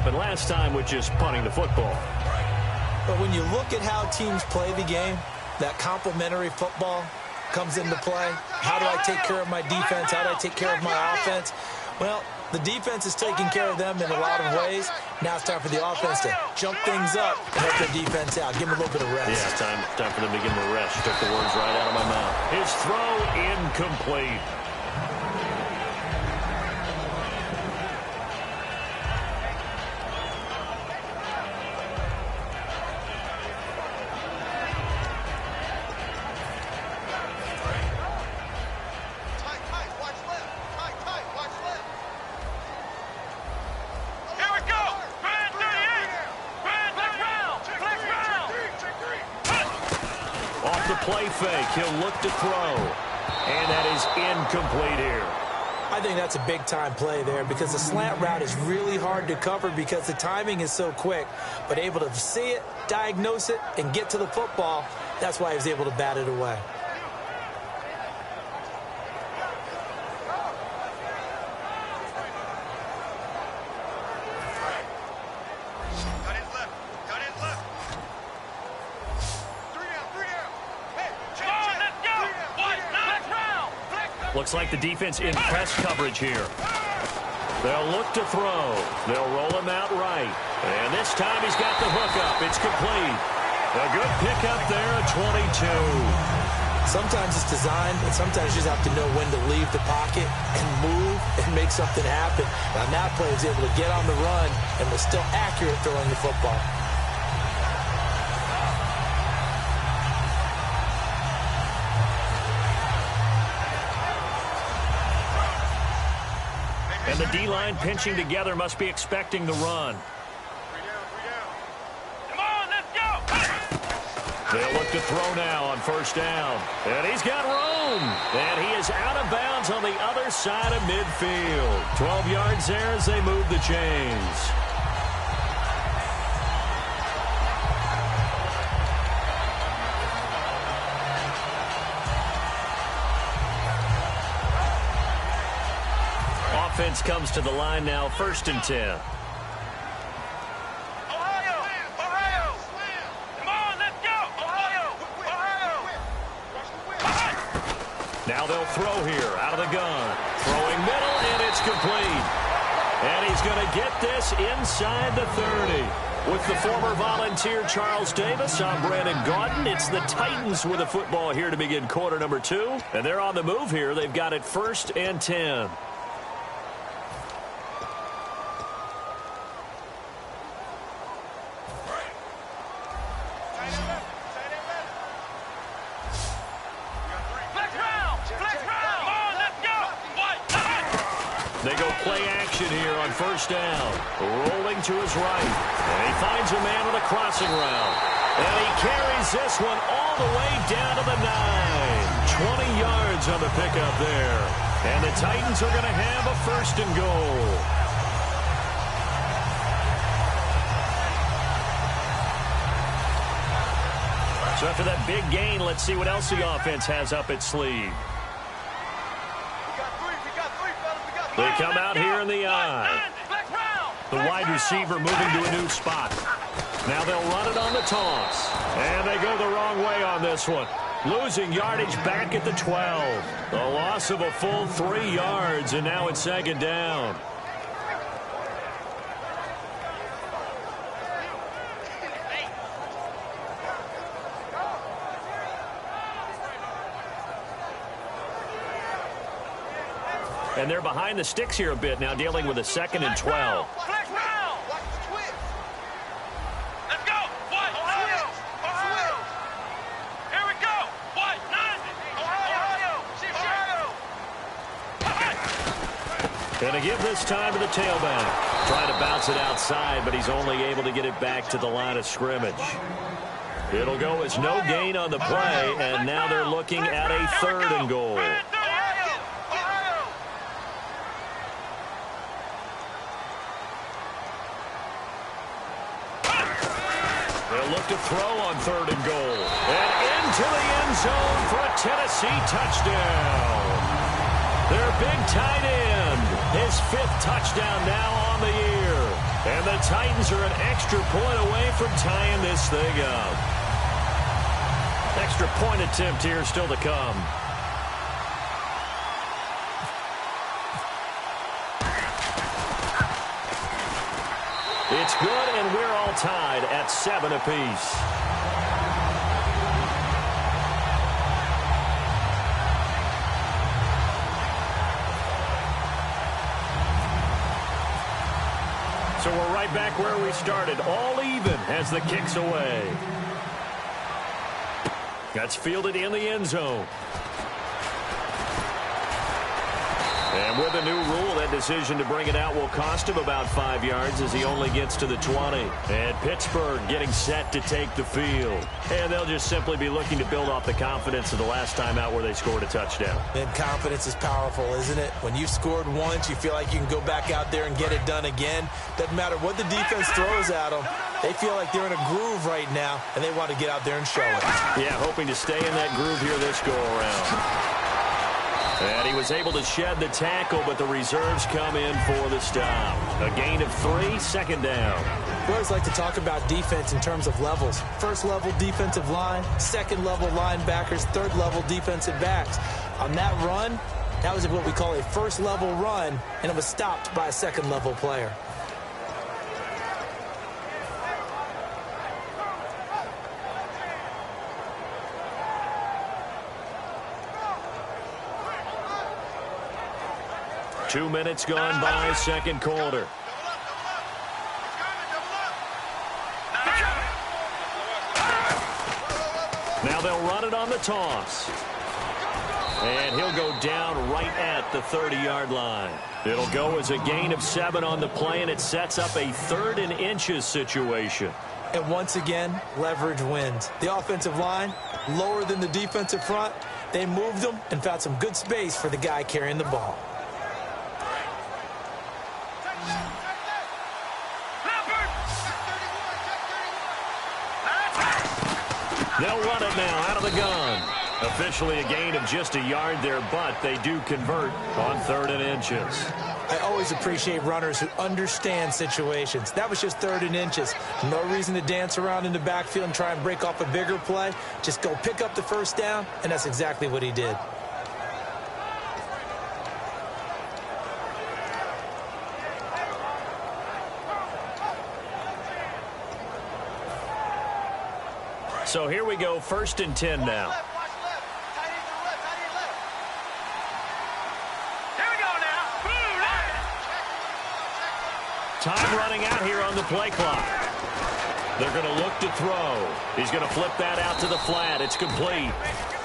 happened last time with just punting the football. But when you look at how teams play the game, that complementary football comes into play. How do I take care of my defense? How do I take care of my offense? Well, the defense is taking care of them in a lot of ways. Now it's time for the offense to jump things up and help their defense out. Give them a little bit of rest. Yeah, time for them to give them a rest. Took the words right out of my mouth. His throw incomplete. Play fake. He'll look to throw. And that is incomplete here. I think that's a big-time play there because the slant route is really hard to cover because the timing is so quick. But able to see it, diagnose it, and get to the football, that's why he was able to bat it away. Looks like the defense in press coverage here. They'll look to throw. They'll roll him out right. And this time he's got the hook up. It's complete. A good pickup there at 22. Sometimes it's designed, and sometimes you just have to know when to leave the pocket and move and make something happen. Now that player is able to get on the run and was still accurate throwing the football. And the D-line pinching together must be expecting the run. Come on, let's go! They'll look to throw now on first down. And he's got room. And he is out of bounds on the other side of midfield. 12 yards there as they move the chains. Offense comes to the line now, 1st and 10. Ohio! Ohio! Come on, let's go! Ohio! Ohio! Now they'll throw here, out of the gun. Throwing middle, and it's complete. And he's going to get this inside the 30. With the former Volunteer Charles Davis, I'm Brandon Gaudin. It's the Titans with the football here to begin quarter number 2. And they're on the move here. They've got it 1st and 10. They go play action here on first down. Rolling to his right. And he finds a man with a crossing route. And he carries this one all the way down to the 9. 20 yards on the pickup there. And the Titans are going to have a 1st and goal. So after that big gain, let's see what else the offense has up its sleeve. They come out here in the eye. The wide receiver moving to a new spot. Now they'll run it on the toss. And they go the wrong way on this one. Losing yardage back at the 12. The loss of a full 3 yards, and now it's 2nd down. And they're behind the sticks here a bit now, dealing with a 2nd and 12. Let's go! What? Ohio! Ohio! Here we go! What? 9! Ohio! Going to give this time to the tailback. Trying to bounce it outside, but he's only able to get it back to the line of scrimmage. It'll go as no gain on the play, and now they're looking at a 3rd and goal. They'll look to throw on 3rd and goal. And into the end zone for a Tennessee touchdown. Their big tight end. His 5th touchdown now on the year. And the Titans are an extra point away from tying this thing up. Extra point attempt here still to come. It's good, and we're all tied at 7 apiece. So we're right back where we started, all even as the kick's away. That's fielded in the end zone. And with a new rule, that decision to bring it out will cost him about 5 yards as he only gets to the 20. And Pittsburgh getting set to take the field. And they'll just simply be looking to build off the confidence of the last time out where they scored a touchdown. And confidence is powerful, isn't it? When you've scored once, you feel like you can go back out there and get it done again. Doesn't matter what the defense throws at them. They feel like they're in a groove right now, and they want to get out there and show it. Yeah, hoping to stay in that groove here this go-around. And he was able to shed the tackle, but the reserves come in for the stop. A gain of 3, second down. We always like to talk about defense in terms of levels. First level defensive line, second level linebackers, third level defensive backs. On that run, that was what we call a first level run, and it was stopped by a second level player. Two minutes gone by, second quarter. Now they'll run it on the toss. And he'll go down right at the 30-yard line. It'll go as a gain of 7 on the play, and it sets up a 3rd and inches situation. And once again, leverage wins. The offensive line, lower than the defensive front. They moved them and found some good space for the guy carrying the ball. They'll run it now out of the gun. Officially a gain of just a yard there, but they do convert on 3rd and inches. I always appreciate runners who understand situations. That was just 3rd and inches. No reason to dance around in the backfield and try and break off a bigger play. Just go pick up the first down, and that's exactly what he did. So here we go, 1st and 10 now. Here we go now. Time running out here on the play clock. They're going to look to throw. He's going to flip that out to the flat. It's complete.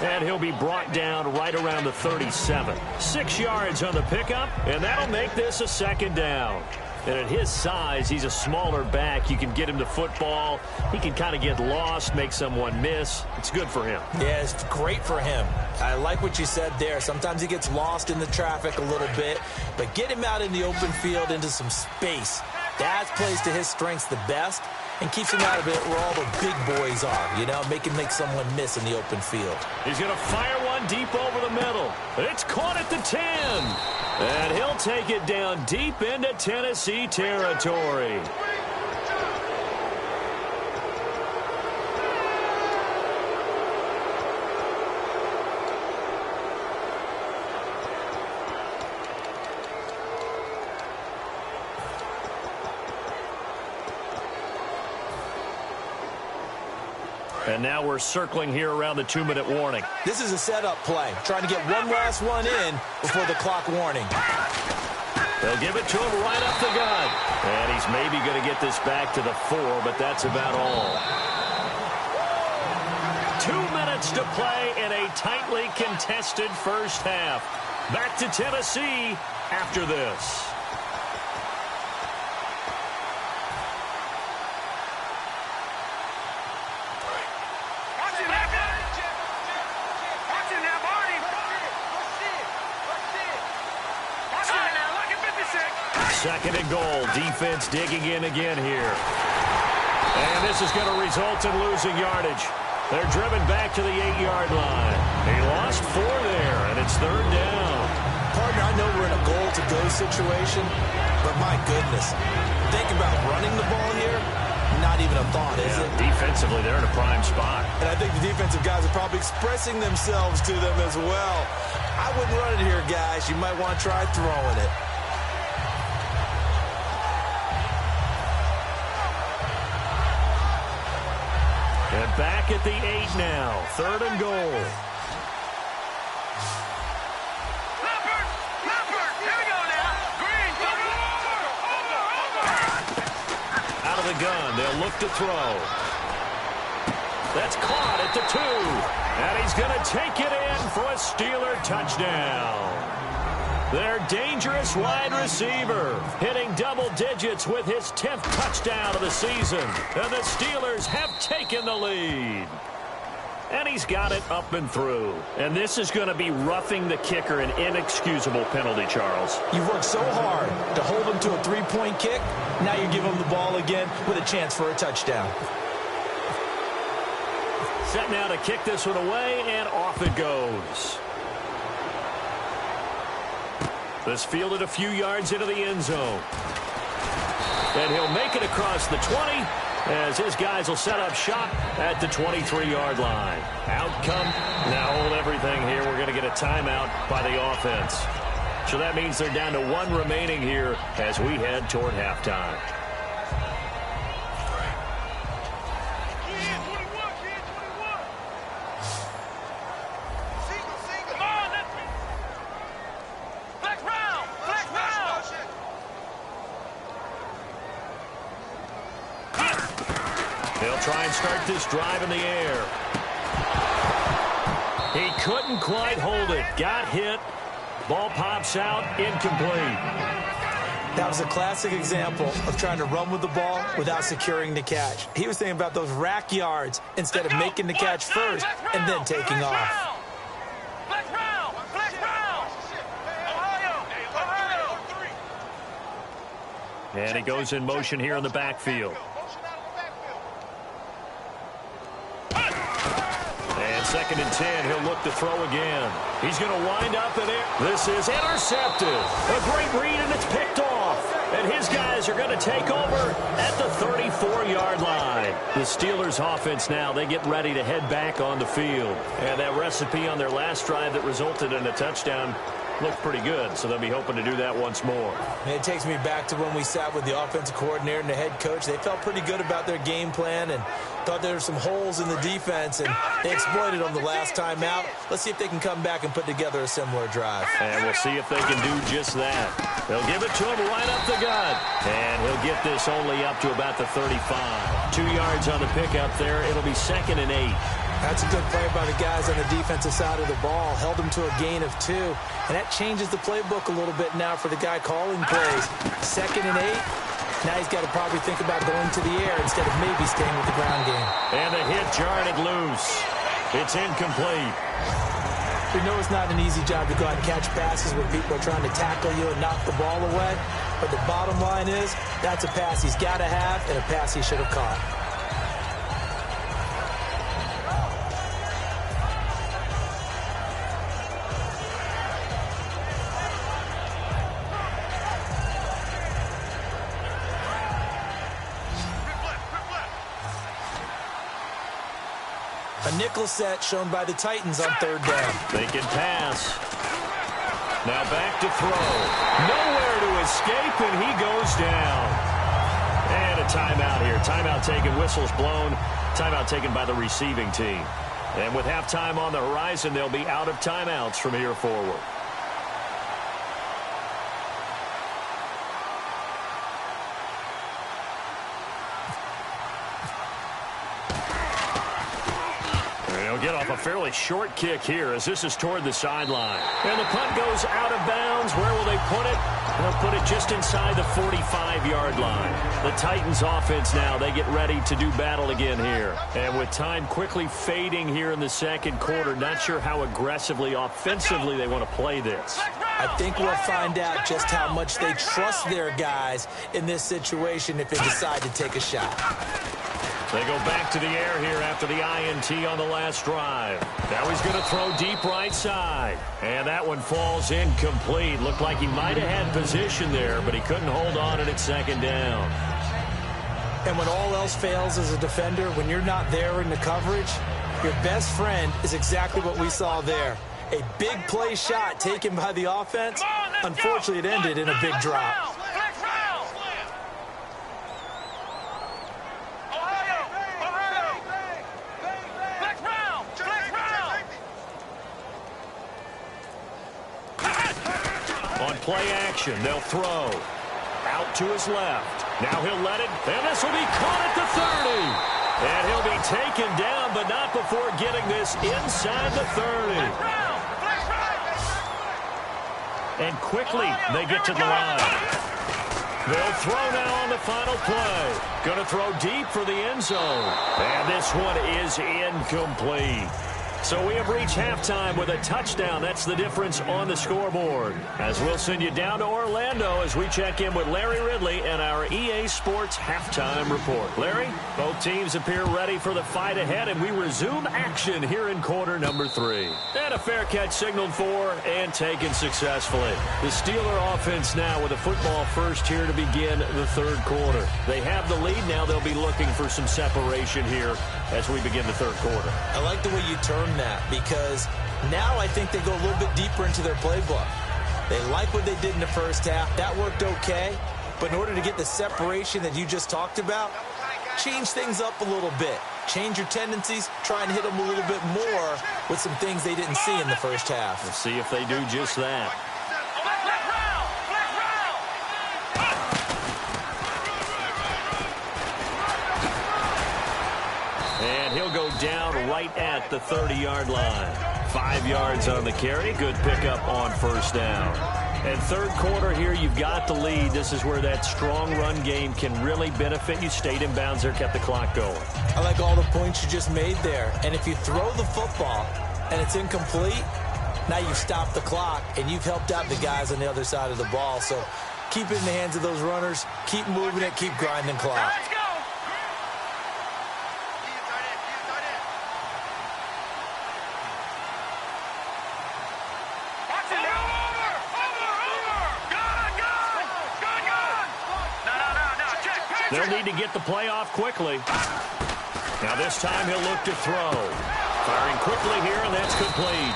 And he'll be brought down right around the 37. 6 yards on the pickup, and that'll make this a 2nd down. And at his size, he's a smaller back. You can get him to football. He can kind of get lost, make someone miss. It's good for him. Yeah, it's great for him. I like what you said there. Sometimes he gets lost in the traffic a little bit, but get him out in the open field into some space. That plays to his strengths the best and keeps him out of it where all the big boys are, you know, make someone miss in the open field. He's going to fire one deep over the middle. It's caught at the 10. And he'll take it down deep into Tennessee territory. And now we're circling here around the 2-minute warning. This is a setup play, trying to get one last one in before the clock warning. They'll give it to him right up the gut. And he's maybe going to get this back to the 4, but that's about all. 2 minutes to play in a tightly contested first half. Back to Tennessee after this. Second and goal. Defense digging in again here. And this is going to result in losing yardage. They're driven back to the 8-yard line. He lost 4 there, and it's 3rd down. partner, I know we're in a goal-to-go situation, but my goodness, think about running the ball here, not even a thought, is it? Defensively, they're in a prime spot. And I think the defensive guys are probably expressing themselves to them as well. I wouldn't run it here, guys. You might want to try throwing it. And back at the 8 now. 3rd and goal. Here we go now. Green, Out of the gun. They'll look to throw. That's caught at the 2. And he's going to take it in for a Steeler touchdown. Their dangerous wide receiver hitting double digits with his 10th touchdown of the season. And the Steelers have taken the lead. And he's got it up and through. And this is going to be roughing the kicker, an inexcusable penalty, Charles. You've worked so hard to hold him to a 3-point kick. Now you give him the ball again with a chance for a touchdown. Set now to kick this one away, and off it goes. This fielded a few yards into the end zone. And he'll make it across the 20 as his guys will set up shop at the 23-yard line. Outcome, now hold everything here. We're going to get a timeout by the offense. So that means they're down to 1 remaining here as we head toward halftime. They'll try and start this drive in the air. He couldn't quite hold it. Got hit. Ball pops out. Incomplete. That was a classic example of trying to run with the ball without securing the catch. He was thinking about those rack yards instead of making the catch first and then taking off. And he goes in motion here in the backfield. And 2nd and 10, he'll look to throw again. He's going to wind up in it. This is intercepted. A great read, and it's picked off. And his guys are going to take over at the 34-yard line. The Steelers' offense now, they get ready to head back on the field. And that recipe on their last drive that resulted in a touchdown looked pretty good, so they'll be hoping to do that once more. And it takes me back to when we sat with the offensive coordinator and the head coach. They felt pretty good about their game plan and thought there were some holes in the defense, and they exploited them the last time out. Let's see if they can come back and put together a similar drive. And we'll see if they can do just that. They'll give it to him right up the gut. And he'll get this only up to about the 35. 2 yards on the pickup there. It'll be 2nd and 8. That's a good play by the guys on the defensive side of the ball. Held them to a gain of 2. And that changes the playbook a little bit now for the guy calling plays. 2nd and 8. Now he's got to probably think about going to the air instead of maybe staying with the ground game. And the hit jarred it loose. It's incomplete. We know it's not an easy job to go out and catch passes where people are trying to tackle you and knock the ball away. But the bottom line is that's a pass he's got to have and a pass he should have caught. A nickel set shown by the Titans on 3rd down. They can pass. Now back to throw. Nowhere to escape, and he goes down. And a timeout here. Timeout taken, whistles blown. Timeout taken by the receiving team. And with halftime on the horizon, they'll be out of timeouts from here forward. Get off a fairly short kick here as this is toward the sideline. And the punt goes out of bounds. Where will they put it? They'll put it just inside the 45-yard line. The Titans offense now, they get ready to do battle again here. And with time quickly fading here in the 2nd quarter, not sure how aggressively, offensively they want to play this. I think we'll find out just how much they trust their guys in this situation if they decide to take a shot. They go back to the air here after the INT on the last drive. Now he's going to throw deep right side. And that one falls incomplete. Looked like he might have had position there, but he couldn't hold on at second down. And when all else fails as a defender, when you're not there in the coverage, your best friend is exactly what we saw there. A big play shot taken by the offense. Unfortunately, it ended in a big drop. On play action, they'll throw. Out to his left. Now he'll let it, and this will be caught at the 30. And he'll be taken down, but not before getting this inside the 30. And quickly, they get to the line. They'll throw now on the final play. Going to throw deep for the end zone. And this one is incomplete. So we have reached halftime with a touchdown. That's the difference on the scoreboard. As we'll send you down to Orlando as we check in with Larry Ridley and our EA Sports halftime report. Larry, both teams appear ready for the fight ahead, and we resume action here in quarter number 3. And a fair catch signaled for and taken successfully. The Steeler offense now with a football first here to begin the third quarter. They have the lead. Now they'll be looking for some separation here as we begin the third quarter. I like the way you term that, because now I think they go a little bit deeper into their playbook. They like what they did in the first half. That worked okay. But in order to get the separation that you just talked about, change things up a little bit. Change your tendencies. Try and hit them a little bit more with some things they didn't see in the first half. We'll see if they do just that. And he'll go down right at the 30-yard line. 5 yards on the carry. Good pickup on first down. And third quarter here, you've got the lead. This is where that strong run game can really benefit you. Stayed in bounds there, kept the clock going. I like all the points you just made there. And if you throw the football and it's incomplete, now you've stopped the clock and you've helped out the guys on the other side of the ball. So keep it in the hands of those runners. Keep moving it. Keep grinding clock. They'll need to get the play off quickly. Now this time he'll look to throw. Firing quickly here, and that's complete.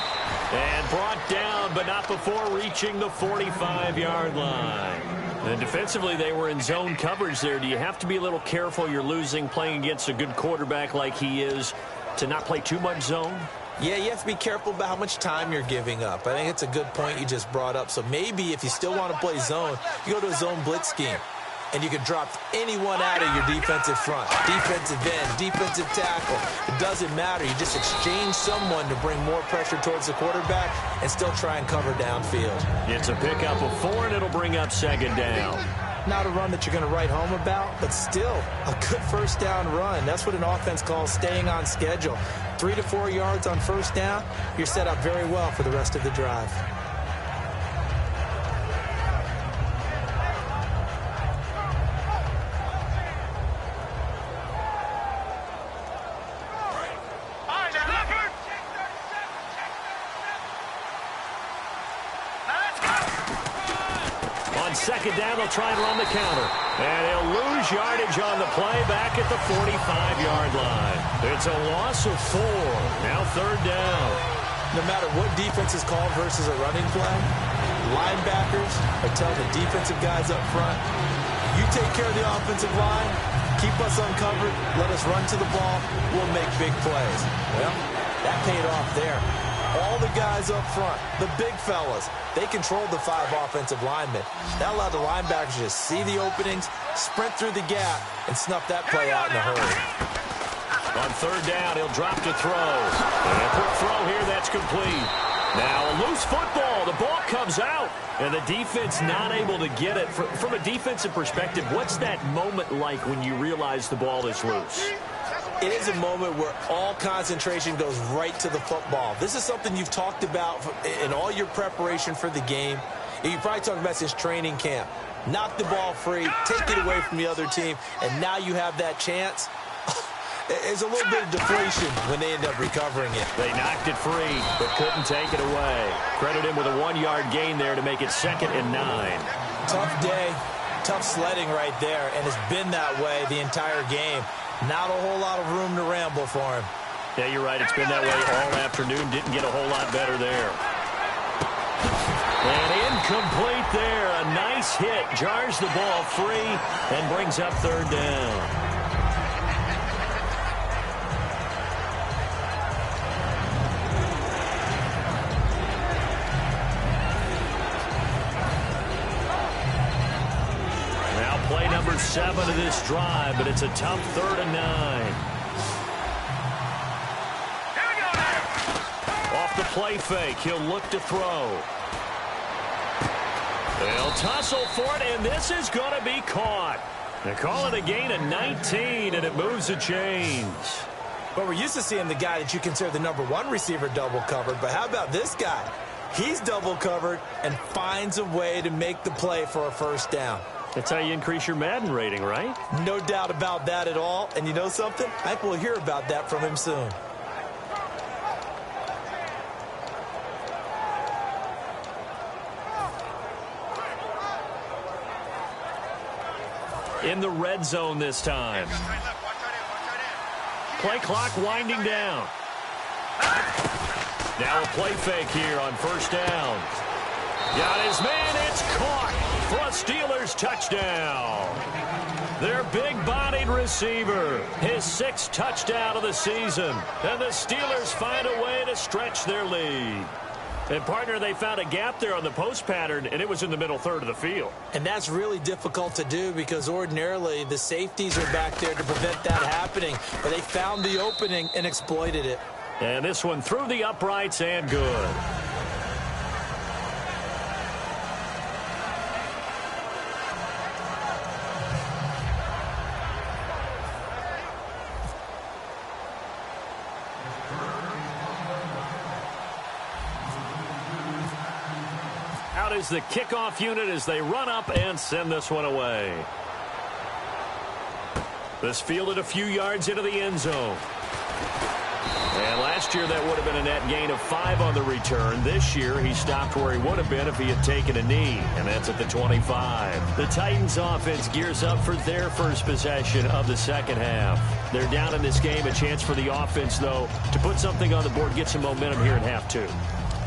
And brought down, but not before reaching the 45-yard line. And defensively, they were in zone coverage there. Do you have to be a little careful? You're losing, playing against a good quarterback like he is, to not play too much zone? Yeah, you have to be careful about how much time you're giving up. I think it's a good point you just brought up. So maybe if you still want to play zone, you go to a zone blitz scheme. And you can drop anyone out of your defensive front. Defensive end, defensive tackle. It doesn't matter. You just exchange someone to bring more pressure towards the quarterback and still try and cover downfield. It's a pickup of 4, and it'll bring up second down. Not a run that you're going to write home about, but still a good first down run. That's what an offense calls staying on schedule. 3 to 4 yards on first down, you're set up very well for the rest of the drive. Second down, they'll try and run the counter. And he'll lose yardage on the play back at the 45-yard line. It's a loss of 4. Now third down. No matter what defense is called versus a running play, linebackers are telling the defensive guys up front, you take care of the offensive line, keep us uncovered, let us run to the ball, we'll make big plays. Well, that paid off there. All the guys up front, the big fellas, they controlled the 5 offensive linemen. That allowed the linebackers to just see the openings, sprint through the gap, and snuff that play out in a hurry. On third down, he'll drop to throw. And a quick throw here, that's complete. Now a loose football. The ball comes out, and the defense not able to get it. From a defensive perspective, what's that moment like when you realize the ball is loose? It is a moment where all concentration goes right to the football. This is something you've talked about in all your preparation for the game. You probably talked about since training camp. Knock the ball free, take it away from the other team, and now you have that chance. There's a little bit of deflation when they end up recovering it. They knocked it free, but couldn't take it away. Credit him with a 1-yard gain there to make it 2nd and 9. Tough day, tough sledding right there, and it's been that way the entire game. Not a whole lot of room to ramble for him. Yeah, you're right. It's been that way all afternoon. Didn't get a whole lot better there. And incomplete there. A nice hit. Jars the ball free and brings up 3rd down. Play number 7 of this drive, but it's a tough 3rd and 9. Off the play fake, he'll look to throw. They'll tussle for it, and this is going to be caught. They call it a gain of 19, and it moves the chains. Well, we're used to seeing the guy that you consider the number 1 receiver double covered, but how about this guy? He's double covered and finds a way to make the play for a 1st down. That's how you increase your Madden rating, right? No doubt about that at all. And you know something? I think we'll hear about that from him soon. In the red zone this time. Play clock winding down. Now a play fake here on 1st down. Got his man, it's caught for a Steelers touchdown. Their big-bodied receiver, his 6th touchdown of the season. And the Steelers find a way to stretch their lead. And, partner, they found a gap there on the post pattern, and it was in the middle 3rd of the field. And that's really difficult to do because ordinarily the safeties are back there to prevent that happening. But they found the opening and exploited it. And this one through the uprights and good. Out is the kickoff unit as they run up and send this one away. This fielded a few yards into the end zone. And last year that would have been a net gain of 5 on the return. This year he stopped where he would have been if he had taken a knee, and that's at the 25. The Titans offense gears up for their first possession of the 2nd half. They're down in this game. A chance for the offense, though, to put something on the board, get some momentum here in half 2.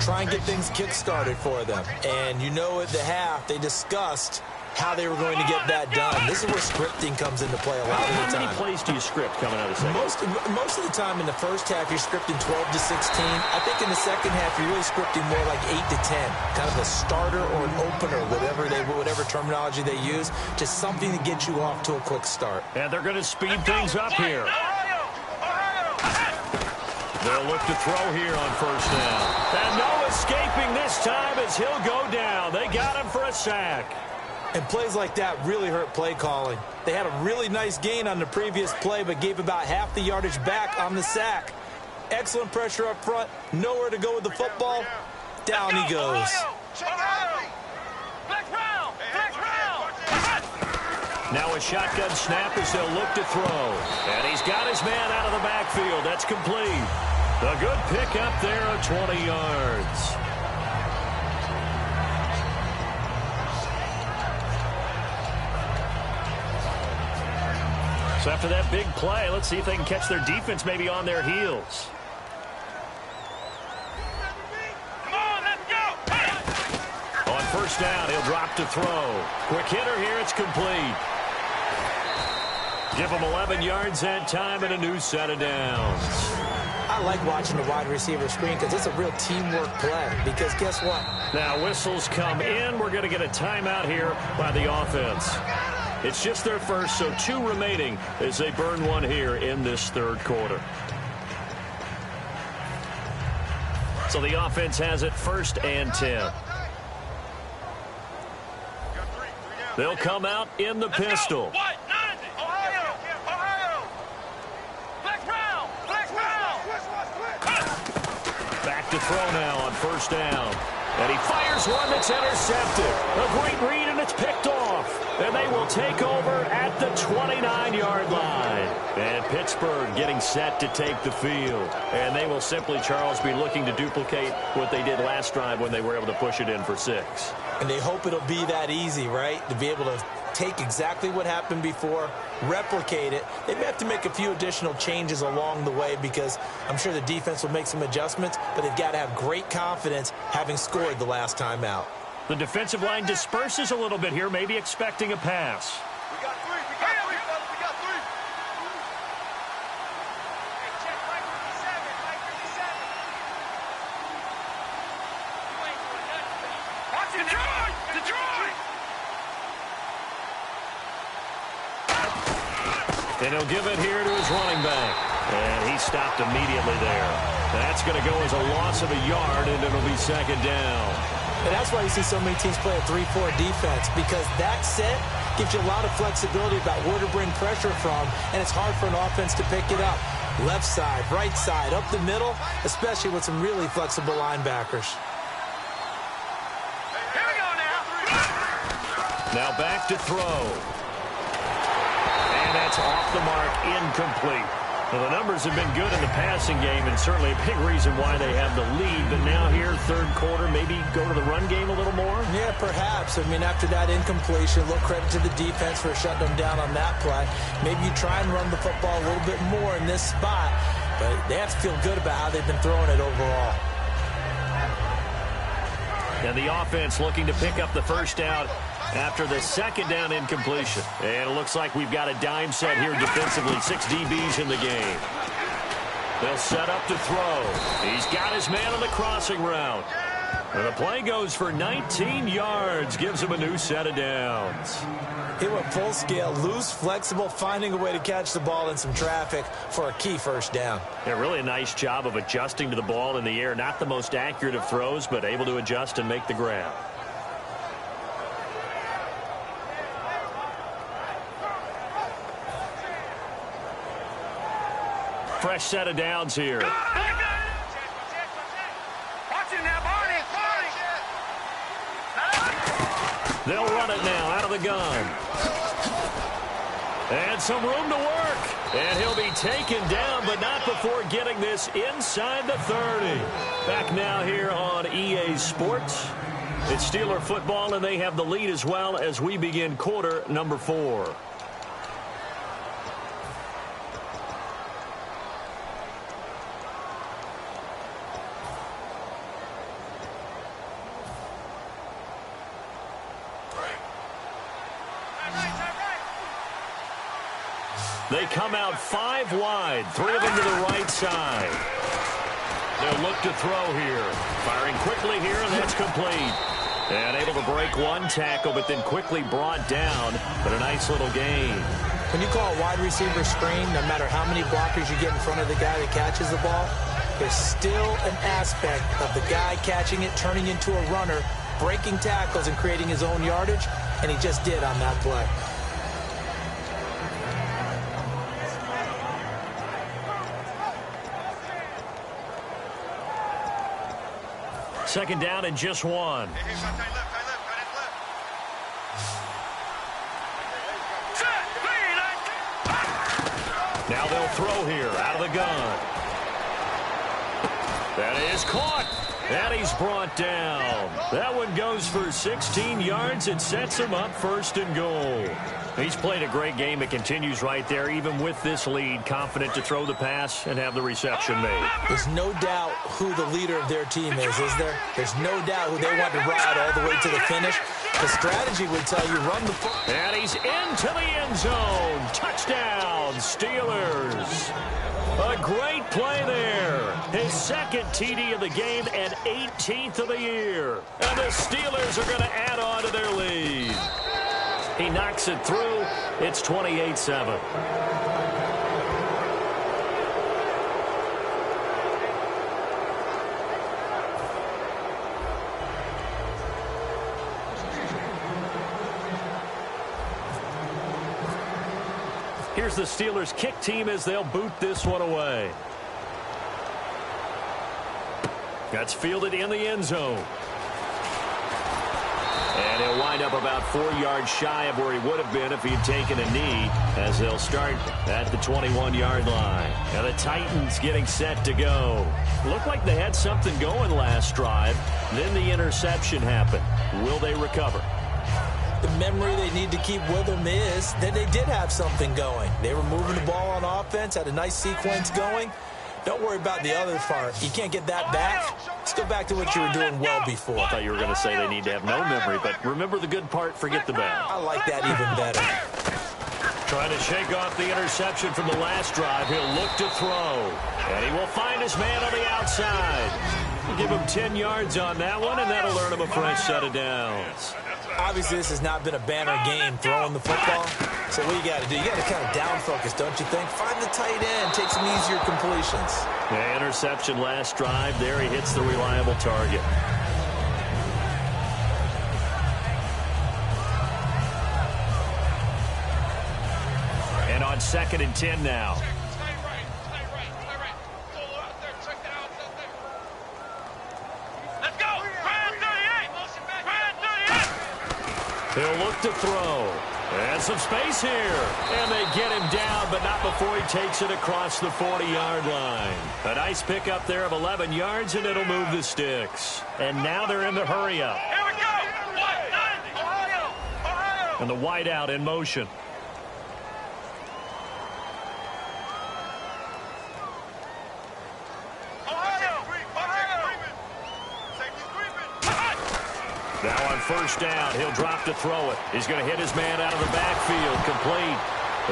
Try and get things kick-started for them. And you know at the half they discussed how they were going to get that done. This is where scripting comes into play a lot of the time. How many plays do you script coming out of the second? Most of the time in the first half, you're scripting 12 to 16. I think in the second half, you're really scripting more like 8 to 10. Kind of a starter or an opener, whatever terminology they use, just something to get you off to a quick start. And they're going to speed things up here. They'll look to throw here on 1st down. And no escaping this time as he'll go down. They got him for a sack. And plays like that really hurt play calling. They had a really nice gain on the previous play, but gave about half the yardage back on the sack. Excellent pressure up front. Nowhere to go with the football. Down he goes. Now a shotgun snap as they'll look to throw. And he's got his man out of the backfield. That's complete. A good pick up there of 20 yards. So after that big play, let's see if they can catch their defense maybe on their heels. Come on, let's go. On 1st down, he'll drop to throw. Quick hitter here, it's complete. Give him 11 yards that time and a new set of downs. I like watching the wide receiver screen because it's a real teamwork play. Because guess what? Now whistles come in. We're going to get a timeout here by the offense. It's just their first, so 2 remaining as they burn one here in this 3rd quarter. So the offense has it 1st and 10. They'll come out in the pistol. Back to throw now on 1st down. And he fires one that's intercepted. A great read, and it's picked off. And they will take over at the 29-yard line. And Pittsburgh getting set to take the field. And they will simply, Charles, be looking to duplicate what they did last drive when they were able to push it in for 6. And they hope it'll be that easy, right? To be able to take exactly what happened before, replicate it. They may have to make a few additional changes along the way because I'm sure the defense will make some adjustments, but they've got to have great confidence having scored the last time out. The defensive line disperses a little bit here, maybe expecting a pass. We got 3. We got 3, fellas. We got 3. Hey, check Fly-Ty-24-7. Fly-Ty-24-7. You ain't doing nothing. Watch it, Detroit! Detroit! And he'll give it here to his running back. And he stopped immediately there. That's going to go as a loss of a yard, and it'll be 2nd down. And that's why you see so many teams play a 3-4 defense, because that set gives you a lot of flexibility about where to bring pressure from, and it's hard for an offense to pick it up. Left side, right side, up the middle, especially with some really flexible linebackers. Here we go now. Now back to throw. And that's off the mark, incomplete. Well, the numbers have been good in the passing game, and certainly a big reason why they have the lead. But now here, 3rd quarter, maybe go to the run game a little more? Yeah, perhaps. I mean, after that incompletion, a little credit to the defense for shutting them down on that play. Maybe you try and run the football a little bit more in this spot, but they have to feel good about how they've been throwing it overall. And the offense looking to pick up the first down after the 2nd down incompletion. And it looks like we've got a dime set here defensively. 6 DBs in the game. They'll set up to throw. He's got his man on the crossing route. And the play goes for 19 yards. Gives him a new set of downs. He went full scale, loose, flexible, finding a way to catch the ball in some traffic for a key first down. Yeah, really a nice job of adjusting to the ball in the air. Not the most accurate of throws, but able to adjust and make the grab. Fresh set of downs here. Watch it now, Barney. They'll run it now out of the gun. And some room to work. And he'll be taken down, but not before getting this inside the 30. Back now here on EA Sports. It's Steeler football, and they have the lead as well as we begin quarter number 4. They come out 5 wide, 3 of them to the right side. They'll look to throw here. Firing quickly here, and that's complete. And able to break one tackle, but then quickly brought down. But a nice little gain. When you call a wide receiver screen, no matter how many blockers you get in front of the guy that catches the ball, there's still an aspect of the guy catching it, turning into a runner, breaking tackles and creating his own yardage, and he just did on that play. Second down and just 1. Now they'll throw here out of the gun. That is caught. And he's brought down. That one goes for 16 yards. It sets him up 1st and goal. He's played a great game. It continues right there, even with this lead. Confident to throw the pass and have the reception made. There's no doubt who the leader of their team is there? There's no doubt who they want to ride all the way to the finish. The strategy would tell you run the football. And he's into the end zone. Touchdown, Steelers. A great play there. His 2nd TD of the game and 18th of the year. And the Steelers are going to add on to their lead. He knocks it through. It's 28-7. Here's the Steelers kick team as they'll boot this one away. That's fielded in the end zone. And And he'll wind up about 4 yards shy of where he would have been if he had taken a knee, as they'll start at the 21-yard line. And the Titans getting set to go. Looked like they had something going last drive. Then the interception happened. Will they recover? The memory they need to keep with them is that they did have something going. They were moving the ball on offense, had a nice sequence going. Don't worry about the other part. You can't get that back. Let's go back to what you were doing well before. I thought you were going to say they need to have no memory, but remember the good part, forget the bad. I like that even better. Trying to shake off the interception from the last drive. He'll look to throw. And he will find his man on the outside. We'll give him 10 yards on that one, and that'll earn him a fresh set of downs. Obviously, this has not been a banner game throwing the football. So what you got to do, you got to kind of down focus, don't you think? Find the tight end, take some easier completions. Yeah, interception last drive. There he hits the reliable target. And on 2nd and 10 now. Let's go. Brand 38. Brand 38. He'll look to throw. And some space here. And they get him down, but not before he takes it across the 40-yard line. A nice pickup there of 11 yards, and it'll move the sticks. And now they're in the hurry-up. Here we go. White 90. Ohio. And the wideout in motion. Now on 1st down, he'll drop to throw it. He's going to hit his man out of the backfield, complete.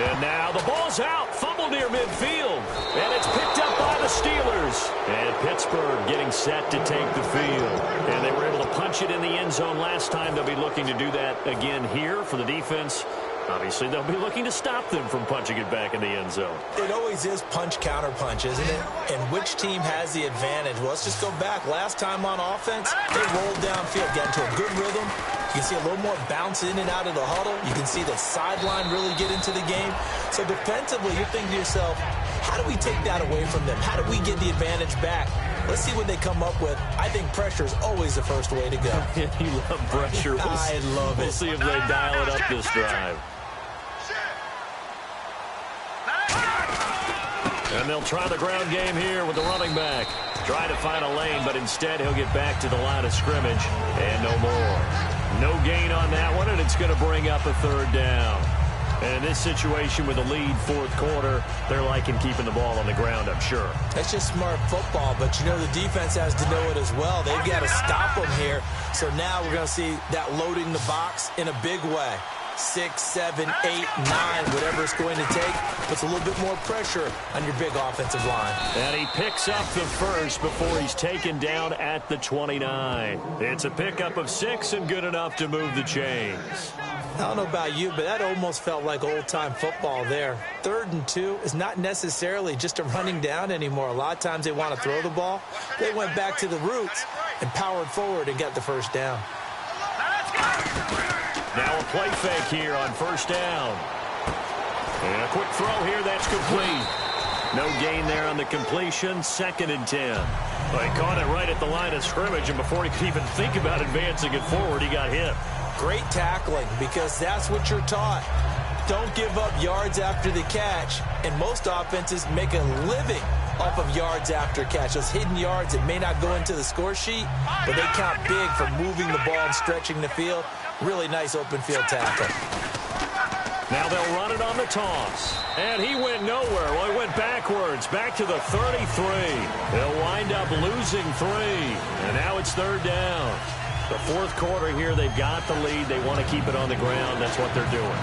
And now the ball's out, fumble near midfield. And it's picked up by the Steelers. And Pittsburgh getting set to take the field. And they were able to punch it in the end zone last time. They'll be looking to do that again here for the defense. Obviously, they'll be looking to stop them from punching it back in the end zone. It always is punch-counter-punch, isn't it? And which team has the advantage? Well, let's just go back. Last time on offense, they rolled downfield, got into a good rhythm. You can see a little more bounce in and out of the huddle. You can see the sideline really get into the game. So defensively, you're thinking to yourself, how do we take that away from them? How do we get the advantage back? Let's see what they come up with. I think pressure is always the first way to go. You love pressure. I love it. We'll see if they dial it up this drive. And they'll try the ground game here with the running back. Try to find a lane, but instead he'll get back to the line of scrimmage. And no more. No gain on that one, and it's going to bring up a 3rd down. And in this situation with a lead 4th quarter, they're liking keeping the ball on the ground, I'm sure. That's just smart football, but you know the defense has to know it as well. They've got to stop them here. So now we're going to see that loading the box in a big way. 6, 7, 8, 9, whatever it's going to take, puts a little bit more pressure on your big offensive line. And he picks up the first before he's taken down at the 29. It's a pickup of 6 and good enough to move the chains. I don't know about you, but that almost felt like old-time football there. 3rd and 2 is not necessarily just a running down anymore. A lot of times they want to throw the ball. They went back to the roots and powered forward and got the 1st down. Now a play fake here on 1st down. And a quick throw here, that's complete. No gain there on the completion, 2nd and 10. Well, he caught it right at the line of scrimmage, and before he could even think about advancing it forward, he got hit. Great tackling, because that's what you're taught. Don't give up yards after the catch, and most offenses make a living off of yards after catch. Those hidden yards that may not go into the score sheet, but they count big for moving the ball and stretching the field. Really nice open field tackle. Now they'll run it on the toss. And he went nowhere. Well, he went backwards, back to the 33. They'll wind up losing 3. And now it's 3rd down. The 4th quarter here, they've got the lead. They want to keep it on the ground. That's what they're doing.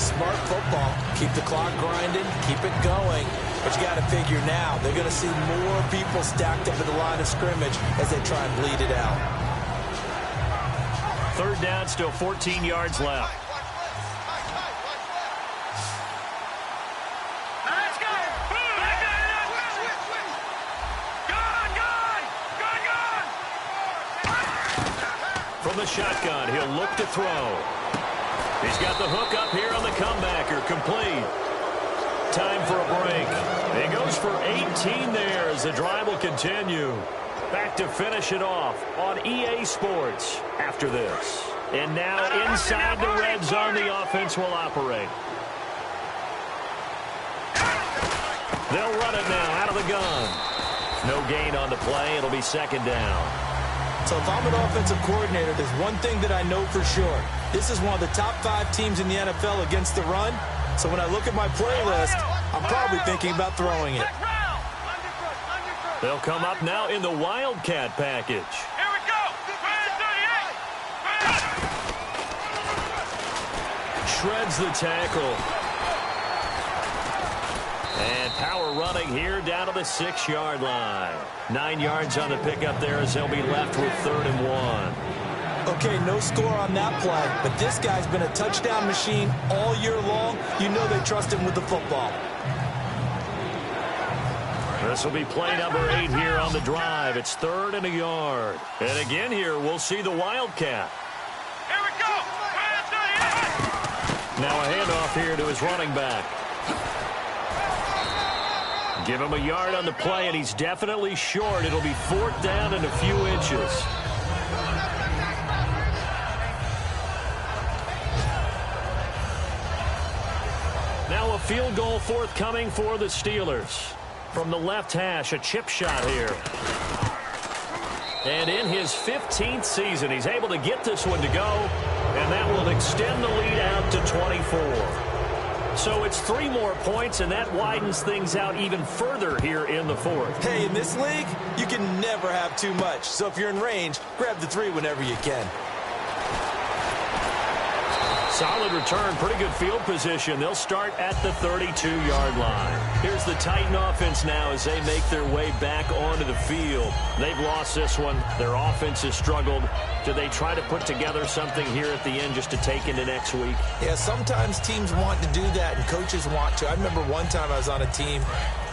Smart football. Keep the clock grinding. Keep it going. But you got to figure now, they're going to see more people stacked up at the line of scrimmage as they try and bleed it out. 3rd down, still 14 yards left. Let's go. From the shotgun, he'll look to throw. He's got the hook up here on the comebacker, complete. Time for a break. He goes for 18 there as the drive will continue. Back to finish it off on EA Sports after this. And now inside the red zone, the offense will operate. They'll run it now out of the gun. No gain on the play. It'll be second down. So if I'm an offensive coordinator, there's one thing that I know for sure. This is one of the top 5 teams in the NFL against the run. So when I look at my playlist, I'm probably thinking about throwing it. They'll come up now in the Wildcat package. Here we go. 38. Shreds the tackle. And power running here down to the 6-yard line. 9 yards on the pickup there as they'll be left with 3rd and 1. Okay, no score on that play, but this guy's been a touchdown machine all year long. You know they trust him with the football. This will be play number 8 here on the drive. It's 3rd and a yard. And again here, we'll see the Wildcat. Here we go. 38. Now a handoff here to his running back. Give him a yard on the play, and he's definitely short. It'll be 4th down and a few inches. Now a field goal forthcoming for the Steelers. From the left hash, a chip shot here. And in his 15th season, he's able to get this one to go, and that will extend the lead out to 24. So it's 3 more points, and that widens things out even further here in the 4th. Hey, in this league, you can never have too much. So if you're in range, grab the 3 whenever you can. Solid return, pretty good field position. They'll start at the 32-yard line. Here's the Titan offense now as they make their way back onto the field. They've lost this one. Their offense has struggled. Do they try to put together something here at the end just to take into next week? Yeah, sometimes teams want to do that and coaches want to. I remember one time I was on a team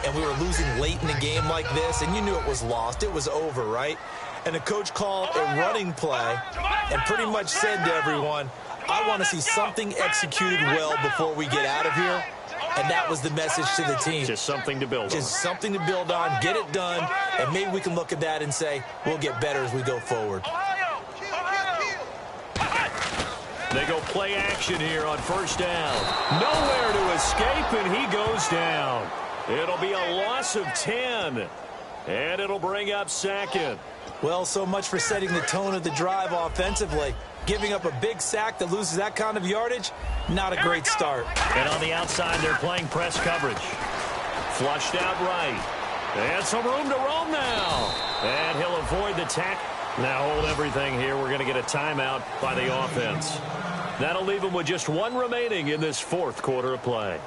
and we were losing late in a game like this, and you knew it was lost. It was over, right? And the coach called a running play and pretty much said to everyone, I want to see something executed well before we get out of here. And that was the message to the team. Just something to build on. Just something to build on, get it done, and maybe we can look at that and say, we'll get better as we go forward. They go play action here on 1st down. Nowhere to escape, and he goes down. It'll be a loss of 10, and it'll bring up 2nd. Well, so much for setting the tone of the drive offensively. Giving up a big sack that loses that kind of yardage, not a great start. And on the outside, they're playing press coverage. Flushed out right. And some room to roam now. And he'll avoid the tackle. Now hold everything here. We're going to get a timeout by the offense. That'll leave them with just 1 remaining in this 4th quarter of play.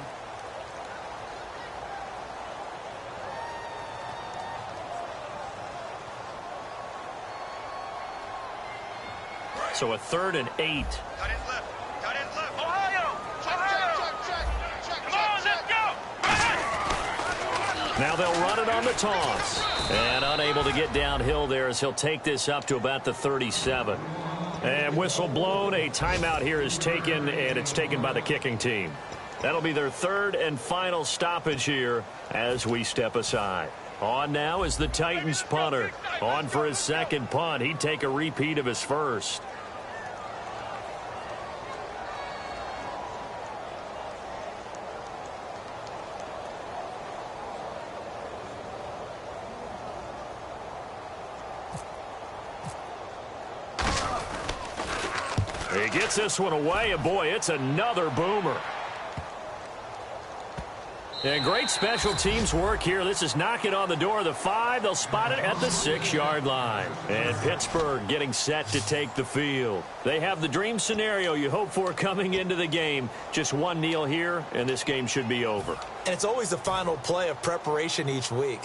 So a 3rd and 8. Cut in left. Ohio. Come on, let's go. Now they'll run it on the toss. And unable to get downhill there as he'll take this up to about the 37. And whistle blown. A timeout here is taken, and it's taken by the kicking team. That'll be their 3rd and final stoppage here as we step aside. On now is the Titans punter. On for his 2nd punt. He'd take a repeat of his 1st. He gets this one away, and boy, it's another boomer. And great special teams work here. This is knocking on the door of the 5. They'll spot it at the 6-yard line. And Pittsburgh getting set to take the field. They have the dream scenario you hope for coming into the game. Just 1 kneel here, and this game should be over. And it's always the final play of preparation each week.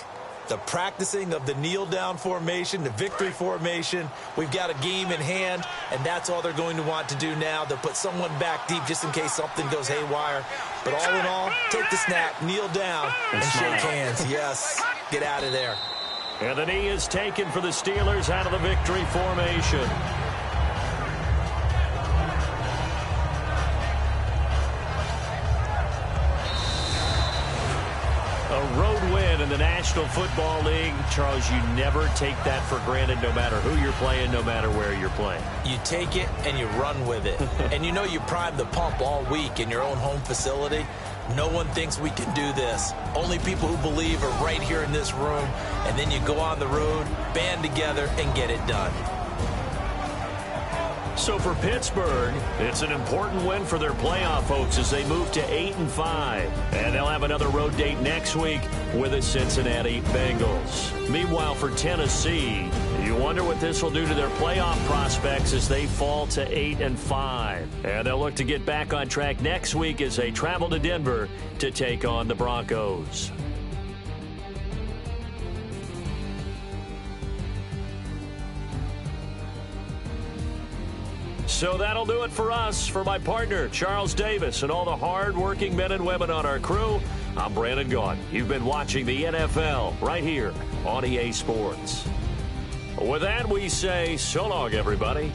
The practicing of the kneel-down formation, the victory formation. We've got a game in hand, and that's all they're going to want to do now. They'll put someone back deep just in case something goes haywire. But all in all, take the snap, kneel down, and shake hands. Yes, get out of there. And the knee is taken for the Steelers out of the victory formation. A road win in the National Football League. Charles, you never take that for granted no matter who you're playing, no matter where you're playing. You take it and you run with it. And you know you primed the pump all week in your own home facility. No one thinks we can do this. Only people who believe are right here in this room. And then you go on the road, band together, and get it done. So for Pittsburgh, it's an important win for their playoff hopes as they move to 8-5. And they'll have another road date next week with the Cincinnati Bengals. Meanwhile, for Tennessee, you wonder what this will do to their playoff prospects as they fall to 8-5. And they'll look to get back on track next week as they travel to Denver to take on the Broncos. So that'll do it for us. For my partner, Charles Davis, and all the hard-working men and women on our crew, I'm Brandon Gaudin. You've been watching the NFL right here on EA Sports. With that, we say so long, everybody.